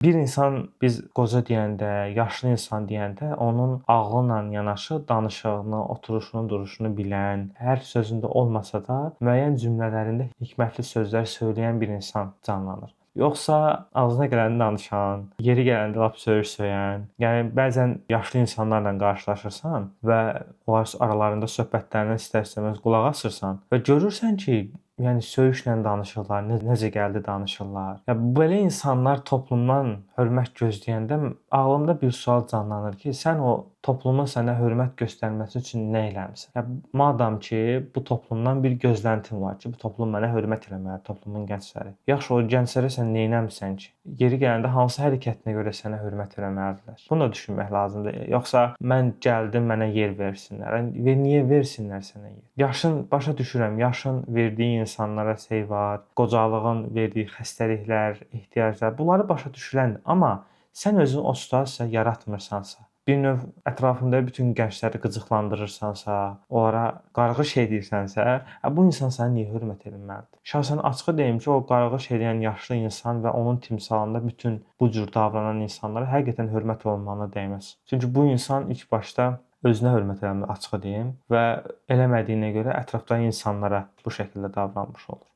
Bir insan biz qoca deyəndə, yaşlı insan deyəndə onun ağılla yanaşı danışığını, oturuşunu, duruşunu bilən, hər sözündə olmasa da müəyyən cümlələrində hikmətli sözlər söyləyən bir insan canlanır. Yoxsa ağzına gələni danışan, yeri gələndə lap söyür-söyən, yəni bəzən yaşlı insanlarla qarşılaşırsan və onlar aralarında söhbətlərinə istər-istəməz qulaq asırsan və görürsən ki, yəni söyüşlə danışırlar, necə gəldi danışırlar. Ya belə insanlar toplumdan hörmət gözləyəndə ağlımda bir sual canlanır ki, sən o toplumun sənə hörmət göstərməsi üçün nə eləmisən? Ya madam ki, bu toplumdan bir gözləntin var ki, bu toplum mənə hörmət eləməlidir, toplumun gəncləri. Yaxşı, o gənclərə sən nə eləmisən ki? Yeri gələndə hansı hərəkətinə görə sənə hörmət eləməlidirlər? Bunu da düşünmək lazımdır. Yoxsa mən gəldim, mənə yer versinlər. Və niyə versinlər sənə yer? Yaşın başa düşürəm, yaşın verdiyi insanlara şey var, qocalığın verdiyi xəstəliklər, ehtiyaclar, bunları başa düşürəm, amma sən özün o situasiya yaratmırsansa, bir növ ətrafında bütün gəncləri qıcıqlandırırsansa, onlara qarğış edirsənsə, bu insan sənə niyə hörmət etməlidir? Şəxsən açıq deyim ki, o qarğış edən yaşlı insan və onun timsalında bütün bu cür davranan insanlara həqiqətən hörmət olunmalıına dəyməz. Çünki bu insan ilk başda özünə hörmət eləməli, açıq deyim, və eləmədiyinə görə ətrafdakı insanlara bu şəkildə davranmış olur.